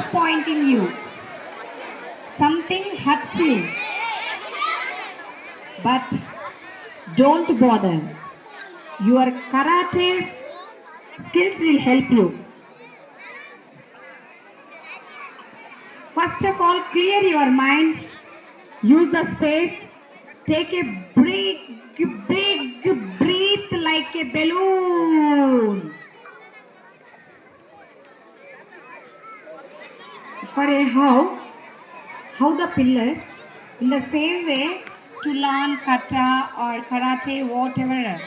disappointing you, something hurts you, but don't bother. Your karate skills will help you. First of all, clear your mind, use the space, take a big breath like a balloon. For a house, how the pillars, in the same way to learn kata or karate, whatever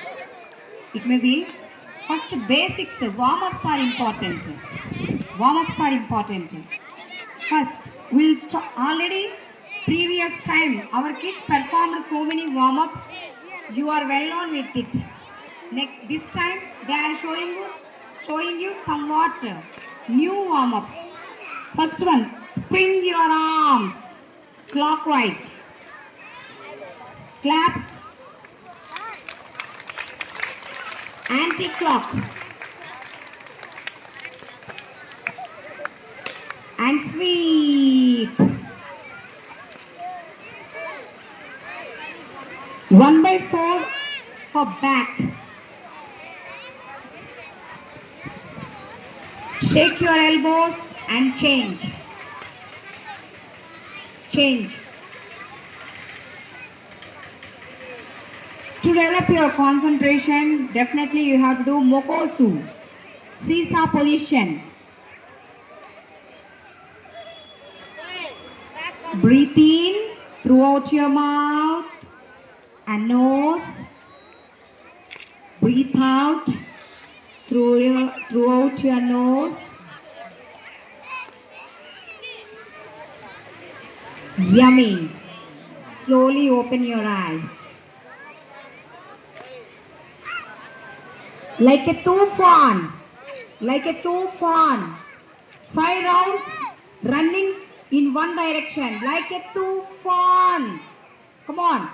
it may be, first basics, warm-ups are important. Warm-ups are important. First, we'll start. Already previous time, our kids performed so many warm-ups. You are well known with it. Next, this time, they are showing you somewhat new warm-ups. First one, spin your arms clockwise. Claps. Anti-clock. And sweep. 1/4 for back. Shake your elbows and change. Change. To develop your concentration, definitely you have to do mokosu, seesaw position. Breathe in throughout your mouth and nose. Breathe out throughout your nose. Yummy. Slowly open your eyes. Like a tufan. Like a tufan. 5 rounds running in one direction. Like a tufan. Come on.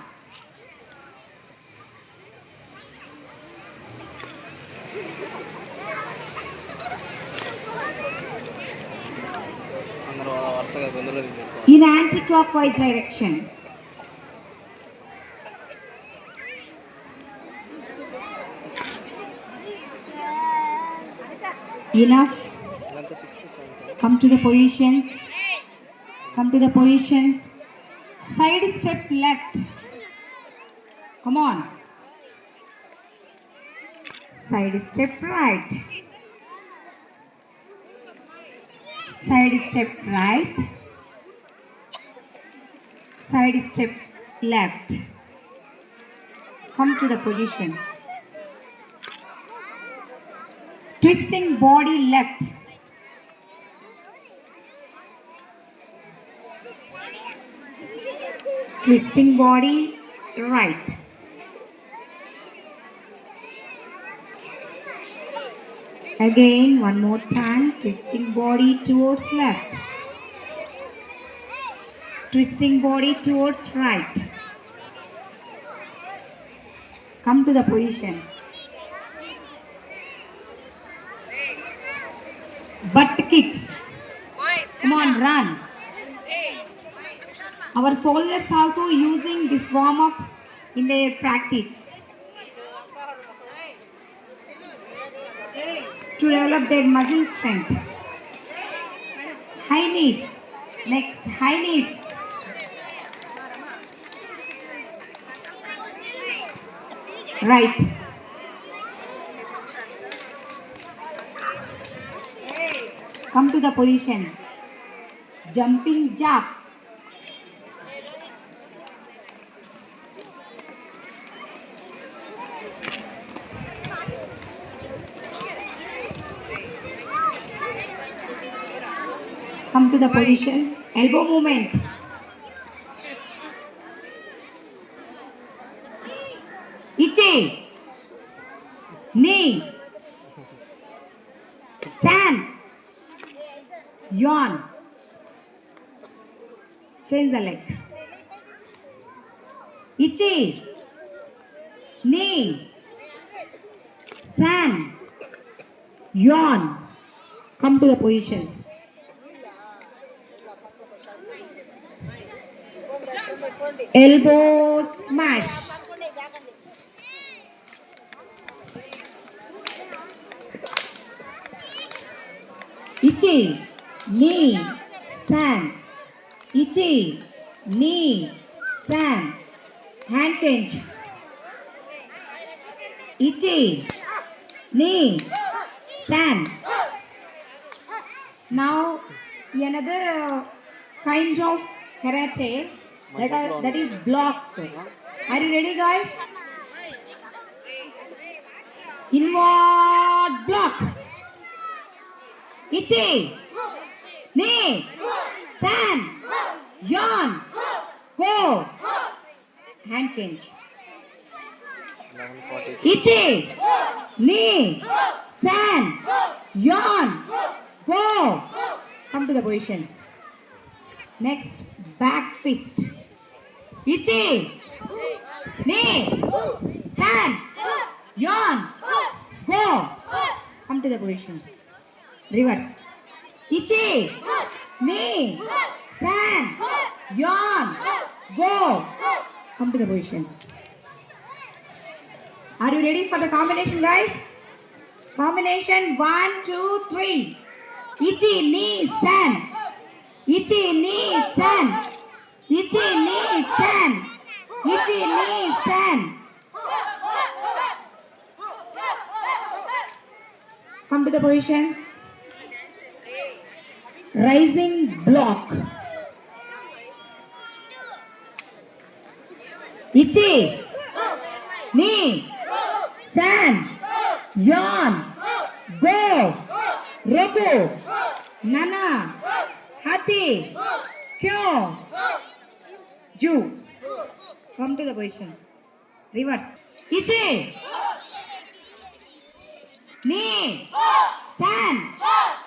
In anti-clockwise direction. Enough. Come to the positions. Come to the positions. Side step left. Come on. Side step right. Side step right. Side step left. Come to the positions. Twisting body left. Twisting body right. Again, one more time, twisting body towards left. Twisting body towards right. Come to the position. Butt kicks. Come on, run. Our soldiers also using this warm-up in their practice to develop their muscle strength. High knees. Next, high knees. Right. Come to the position. Jumping jacks. Come to the position. Elbow movement. Ichi. Knee. Stand. Yawn. Change the leg. Ichi. Knee. Stand. Yawn. Come to the positions. elbow smash. Ichi, knee, san. Ichi, knee, san. Hand change. Ichi, knee, san. Now another kind of karate that is blocks. Are you ready, guys? Inward block. Ichi, knee, san, yawn, go. Hand change. Ichi, knee, san, yawn, go. Come to the positions. Next, back fist. Ichi, knee, san, yawn, go. Come to the positions. Reverse. Ichi, knee, san, yawn, go. Come to the positions. Are you ready for the combination, guys? Combination 1, 2, 3. Ichi, knee, san. Ichi, knee, san. Ichi, knee, san. Ichi, knee, san. Come to the positions. Rising block. Ichi, knee, san, yawn, go, roku, nana, hachi, kyo, ju. Come to the position. Reverse. Ichi, knee, san,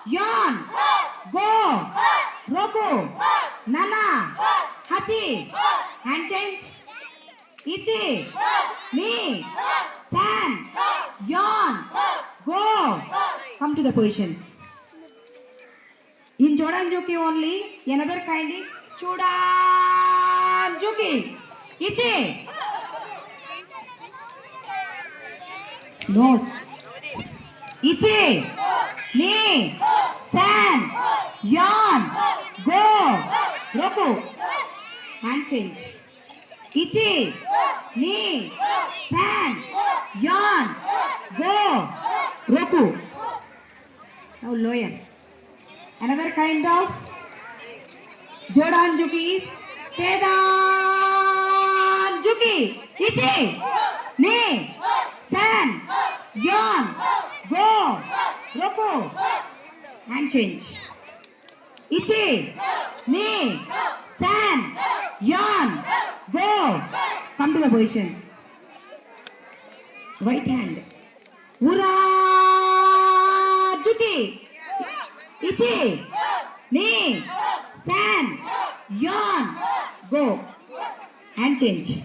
yawn, go, roku, nana, hachi. Hand change. Ichi, knee, san, yawn, go. Come to the positions. In Jodanjuki only, another kind is Chudanjuki. Ichi, nose. Ichi, knee, san, yawn, go, roku. Hand change. Ichi, knee, san, yawn, go, roku. Now lower. Another kind of Jodanjuki is Kedanjuki. Ichi, knee, san, yawn, go, roku. Hand change. Ichi, knee, san, yawn, go. Come to the positions. Right hand. Urajuki. Ichi, knee, san, yawn, go. Hand change.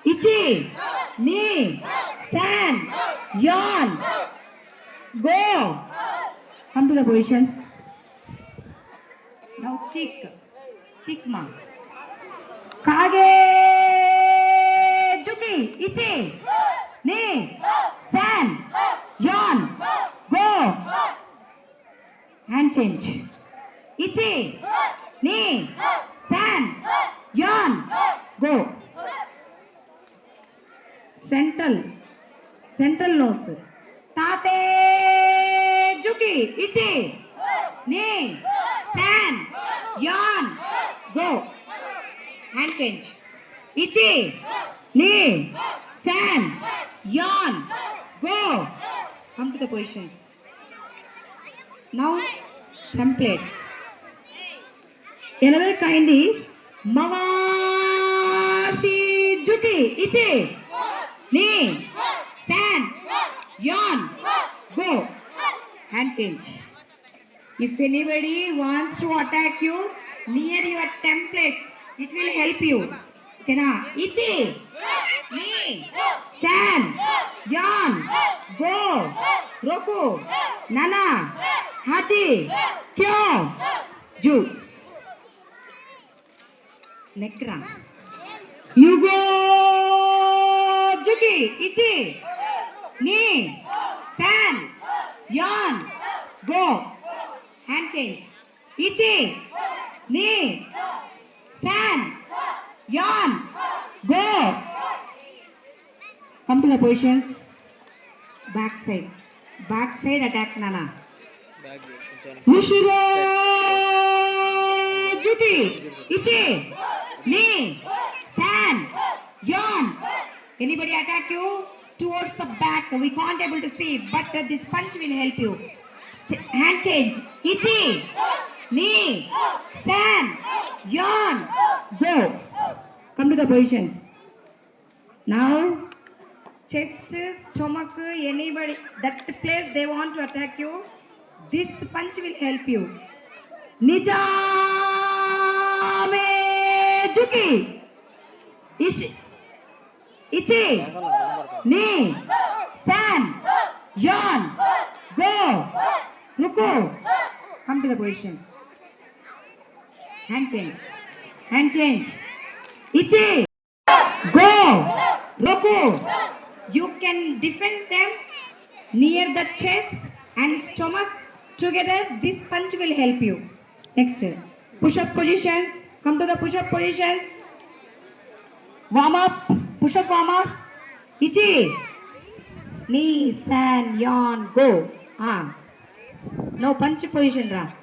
Ichi, knee, san, yawn, go. Come to the positions. Now cheek. Cheekma. Kage juki. Ichi, knee, san, yawn, go. Hand change. Ichi, knee, san, yawn, go. Central nose. Tate juki. Ichi, knee, san, yawn, go. Hand change. Ichi, knee, san, yawn, go. Come to the positions. Now, templates. Another kind is Mawashi Juki. Ichi, knee, san, yawn, go. Hand change. If anybody wants to attack you near your templates, it will help you. Okay, na? Ichi, knee, san, yawn, go, roku, nana, hachi, kyo, ju. Neck cramp. You go. Juki. Ichi. Knee. San. Yawn. Go. Hand change. Ichi. Knee. San. Yawn. Go. Come to the positions. Back side. Back side attack, Nana. Mushiro. Juki. Ichi. Knee. San. Yawn. Anybody attack you? Towards the back. We can't able to see, but this punch will help you. Hand change. Ichi. Knee. San. Yawn. Go. Come to the positions. Now, chest, stomach, anybody, that place they want to attack you, this punch will help you. Nijame Juki. Ichi. Knee. San. Yawn. Go. Ruku. Come to the position. Hand change. Hand change. Ichi. Go. Ruku. You can defend them near the chest and stomach. Together, this punch will help you. Next, push-up positions. Come to the push-up positions. Warm up. Push-up warm-ups. Ichi. Knee, san, yawn, go. Now punch position, ra.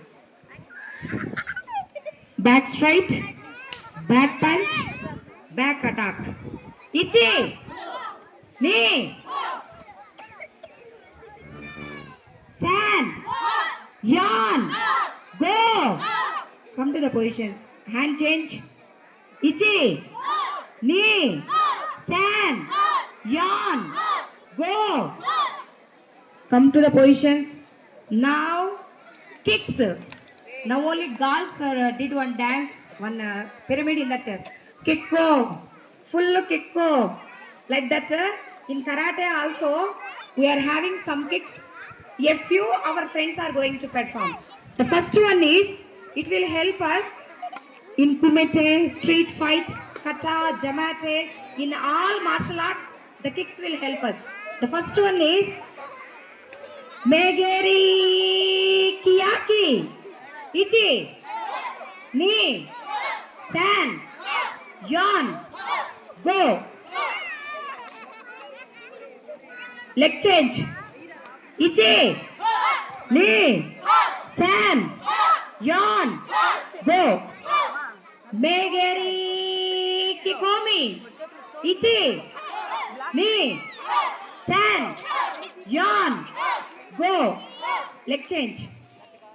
Back straight. Back punch. Back attack. Ichi. Knee. San. Yawn. Go. Come to the positions. Hand change. Ichi. Knee. San. Yawn. Go. Come to the positions. Now kicks. Now only girls did one dance, one pyramid in that. Kicko. Full kicko. Like that. In karate also, we are having some kicks. A few our friends are going to perform. The first one is, it will help us in kumite, street fight, kata, jamate, in all martial arts, the kicks will help us. The first one is Megeri Kiyaki. Ichi. Knee. San. Yawn. Go. Leg change. Ichi. Knee. San. Yawn. Go. Megeri Kikomi. Ichi. Knee. San. Yawn. Go. Leg change.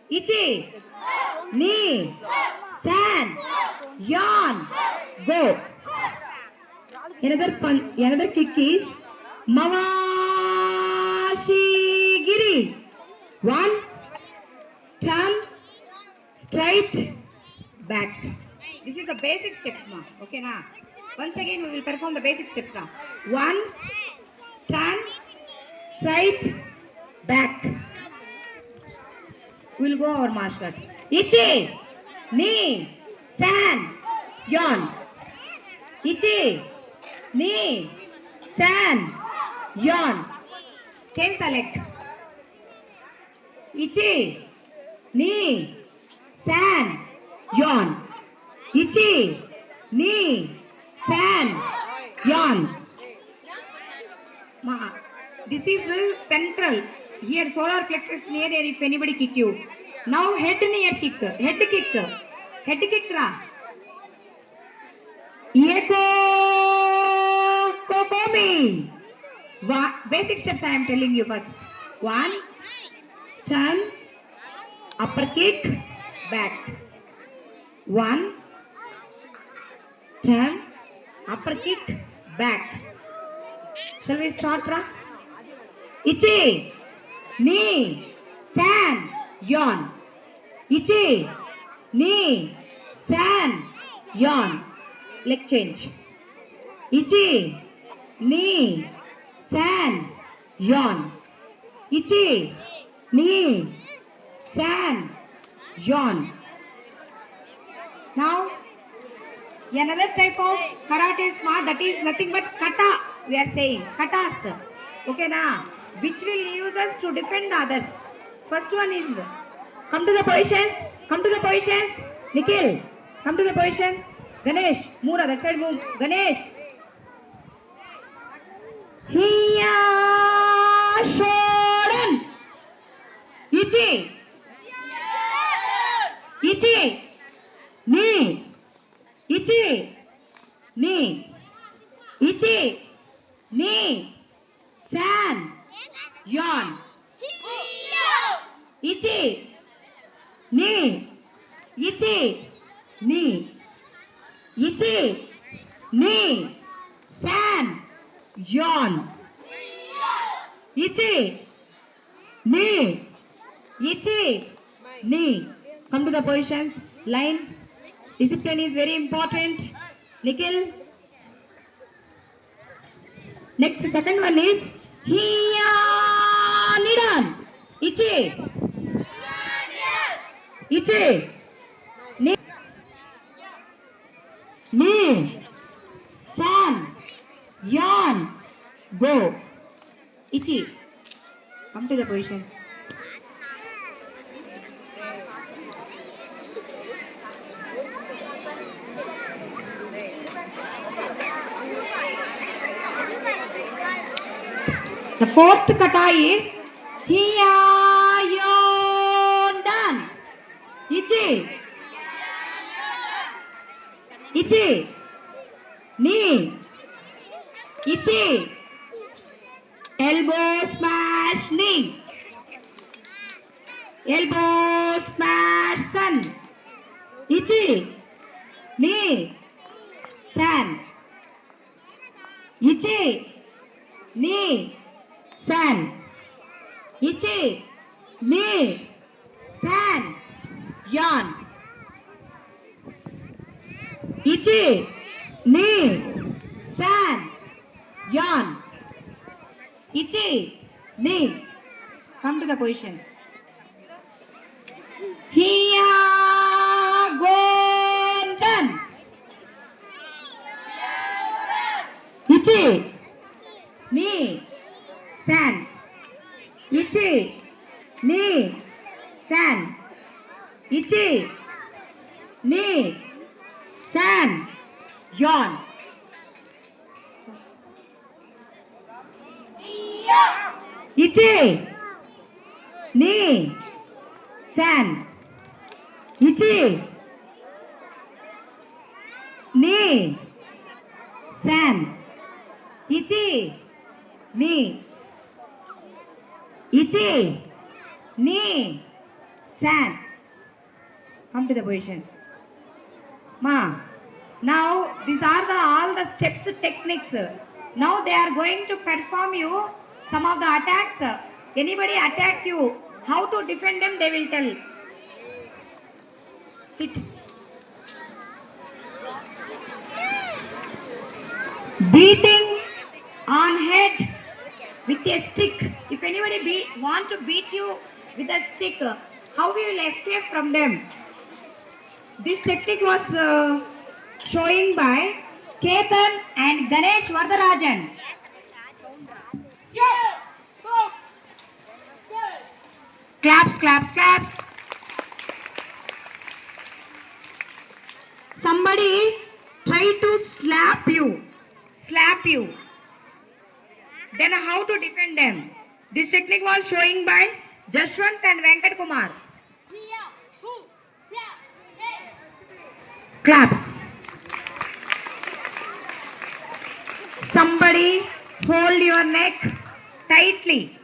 Ichi. Knee. San. Yawn. Go. Another kick is Mawashigiri. One. Turn. Straight. Back. This is the basic steps now. Okay, na. Once again we will perform the basic steps now. One. Turn. Straight. Back. We will go over martial art. Ichi. Knee. San. Yawn. Ichi. Knee. San. Yawn. Change the leg. Ichi. Knee. San. Yawn. Ichi. Knee. San. Yawn. This is central. Here solar plexus near here if anybody kick you. Now head near kick. Head kick. Head kick ra. Yeko Kokomi. Basic steps I am telling you first. One. Stun. Upper kick. Back. One. Turn. Upper kick. Back. Shall we start, ra? Ichi. Knee. San. Yawn. Ichi. Knee. San. Yawn. Leg change. Ichi. Knee. San. Yawn. Ichi. Knee. San. Yawn. Now Another type of karate is that is nothing but kata. We are saying katas. Okay, na? Which will use us to defend others. First one is come to the positions. Come to the positions. Nikhil, come to the position. Ganesh, move other side. Move. Ganesh. Hiya Shodan. Ichi. Ichi. Ni. Ichi. Ni. Ichi. Ni. San. Yon. Ichi. Ni. Ichi. Ni. Ichi. Ni. San. Yon. Ichi. Ni. Ichi. Ni. Come to the positions. Line. Discipline is very important. Nikhil. Next, second one is Hiya Nidan. Ichi. Ichi. Ni. Ni. San. Yan. Go. Ichi. Come to the positions. The fourth kata is Hiyayondan. Ichi. Ichi. Ni. Ichi. Elbow smash knee. Elbow smash sun. Ichi. Ni. San. Ichi. Ni. San. Ichi. Ni. San. Yan. Ichi. Ni. San. Yan. Ichi. Ni. Come to the positions. Hiya Gonjan. Ichi. Ni. San. Ichi. Ni. San. Ichi. Ni. San. Yon. Ichi. Ni. San. Ichi. Ni. San. Ichi. Ni. Ichi. Ni. San. Come to the positions. Ma. Now these are all the steps techniques. Now they are going to perform you some of the attacks. Anybody attack you, how to defend them they will tell. Sit. Beating on head with a stick. If anybody want to beat you with a stick, how we will escape from them? This technique was showing by Ketan and Ganesh Vardarajan. Claps, claps, claps. Somebody try to slap you. Then how to defend them? This technique was showing by Jashwant and Venkat Kumar. Claps. Somebody hold your neck tightly.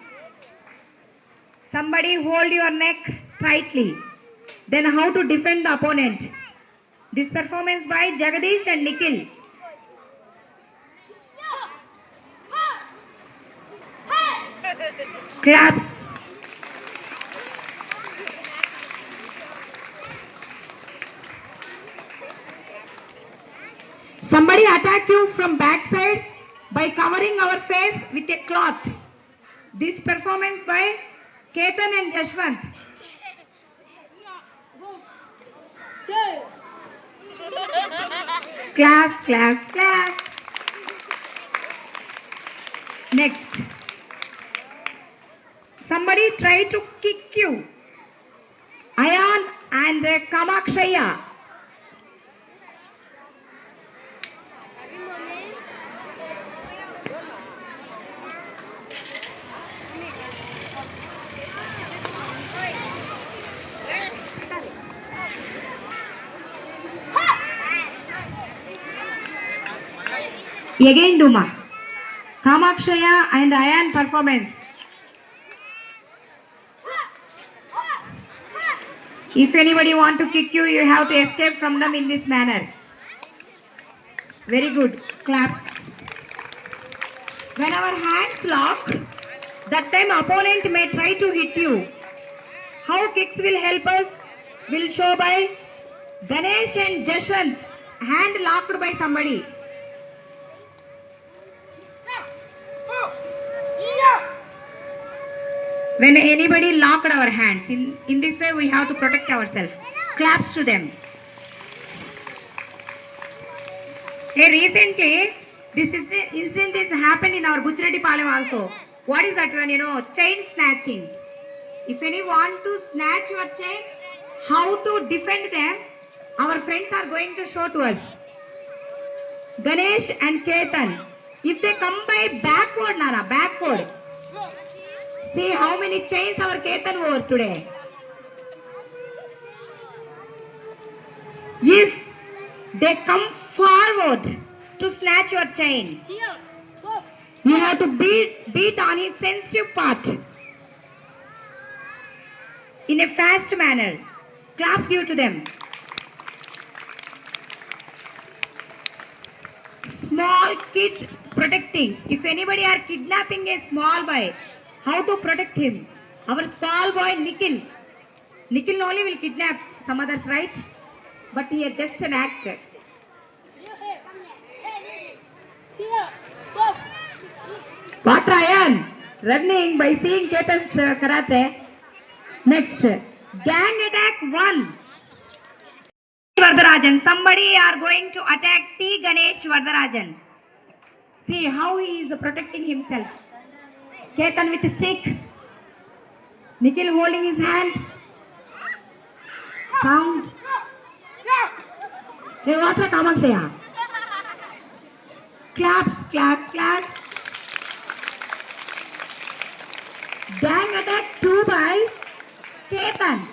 Somebody hold your neck tightly. Then how to defend the opponent? This performance by Jagadish and Nikhil. Claps. Somebody attack you from backside by covering our face with a cloth. This performance by Ketan and Jashwant. Claps, claps, claps. Next. Somebody try to kick you. Ayan and Kamakshaya. Again Duma. Kamakshaya and Ayan performance. If anybody want to kick you, you have to escape from them in this manner. Very good. Claps. When our hands lock, that time opponent may try to hit you. How kicks will help us will show by Ganesh and Jashwant, hand locked by somebody. When anybody locked our hands, in this way we have to protect ourselves. Claps to them. Hey, recently, this incident is happened in our Bujreddipalayam also. What is that one? Chain snatching. If any want to snatch your chain, how to defend them, our friends are going to show to us. Ganesh and Ketan. If they come by backward, Nara, backward. See how many chains our Ketan wore today. If they come forward to snatch your chain, you have to beat on his sensitive part in a fast manner. Claps give to them. Small kid protecting. If anybody are kidnapping a small boy, how to protect him? Our small boy Nikhil. Nikhil only will kidnap some others, right? But he is just an actor. What Ryan? Running by seeing Ketan's karate. Next, gang attack 1. Vardarajan. Somebody are going to attack T. Ganesh Vardarajan. See how he is protecting himself. Ketan with a stick. Nikhil holding his hand. Sound. Hey, what are Kamakshaya? Claps, claps, claps. Gang attack 2 by Ketan.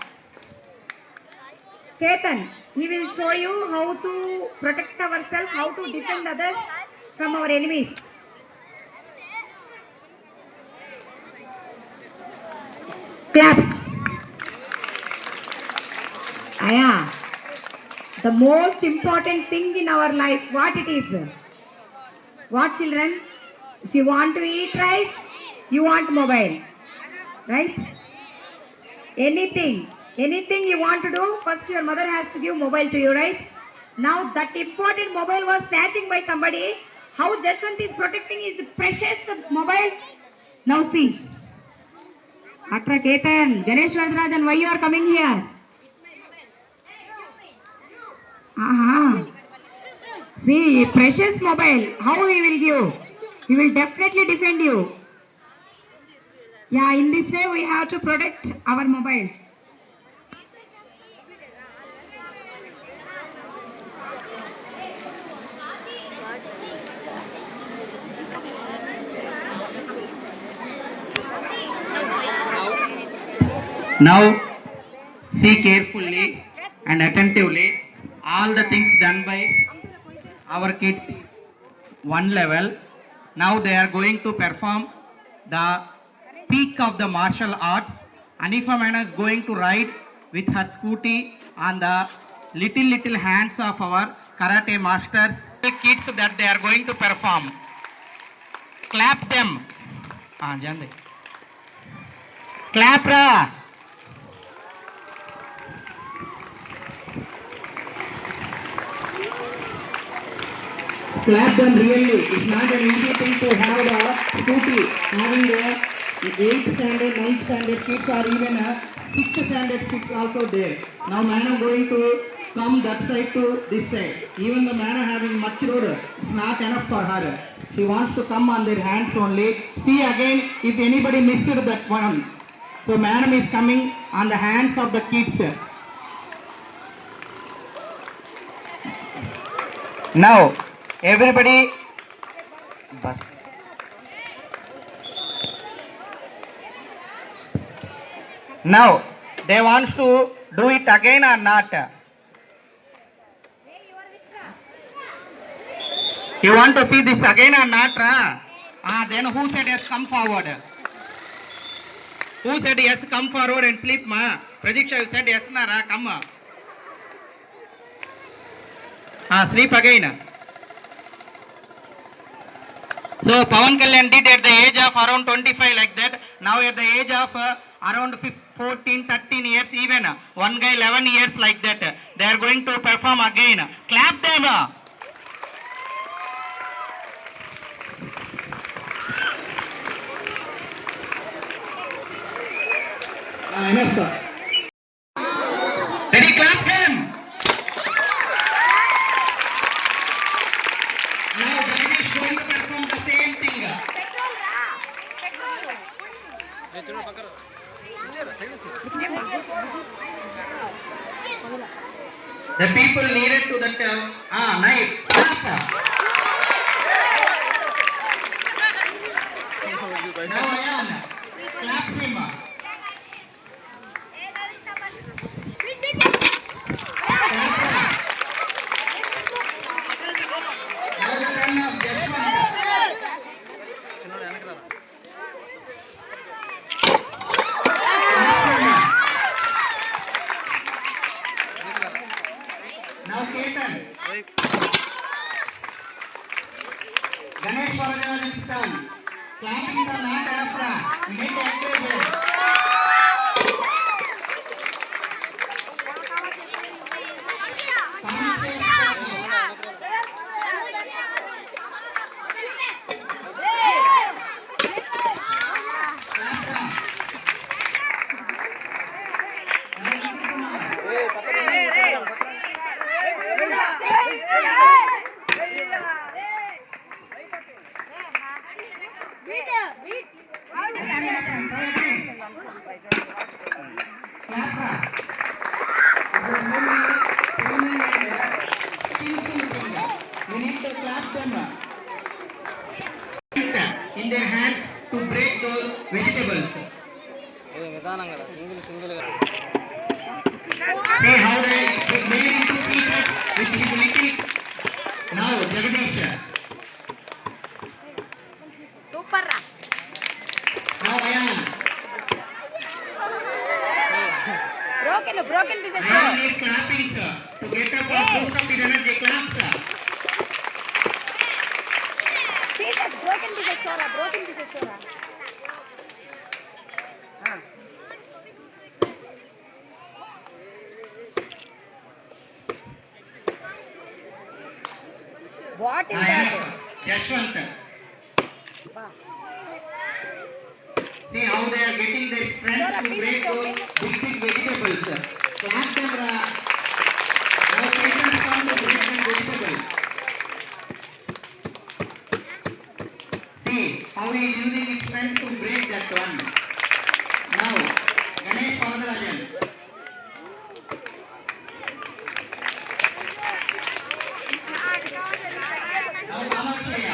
Ketan, he will show you how to protect ourselves, how to defend others from our enemies. Claps. Aya, the most important thing in our life, what it is? What, children? If you want to eat rice, you want mobile, right? Anything you want to do, first your mother has to give mobile to you, right? Now that important mobile was snatching by somebody. How Jashwant is protecting his precious mobile? Now see. Atra Ketan, Ganesh Vardarajan, why you are coming here? See, precious mobile, how he will give? He will definitely defend you. Yeah, in this way we have to protect our mobiles. Now, see carefully and attentively all the things done by our kids. One level. Now they are going to perform the peak of the martial arts. Anifa Mena is going to ride with her scooty on the little hands of our karate masters. The kids that they are going to perform. Clap them. Clap ra. Clap them really. It's not an easy thing to have a scooty. Having the 8th standard, 9th standard kids or even a 6th standard kids also there. Now man, I'm going to come that side to this side. Even the man having much road, it's not enough for her. She wants to come on their hands only. See again if anybody missed that one. So madam is coming on the hands of the kids. Now everybody bus. Now they want to do it again or not? You want to see this again or not? Then who said yes, come forward? Who said yes, come forward and sleep, ma? Pradiksha, you said yes, na, come. Sleep again. So Pawan Kalyan did at the age of around 25 like that. Now at the age of around 14, 13 years, even one guy 11 years like that. They are going to perform again. Clap them. Enough, sir. Ready, clap them. Now Jagdish is going to perform the same thing. The people needed to that knife. Now Ayan, clap him. Now Ketan. Ganesh Varajan is done. Clapping the not enough. We need to encourage him. In their hands to break those vegetables. See how they made into pieces with his little. Now Jagdish. Super. Now Ayan. Broken pieces. Ayan is clapping to get up and boost up his energy. Clap. Broken pieces, Shora. What is that? Yashwant. See how they are getting their strength to break those big vegetables. Clap them. Now patients come to break them vegetables. See how he is using his strength to break that one. Now, Ganesh Varadarajan. Now, Kamakya.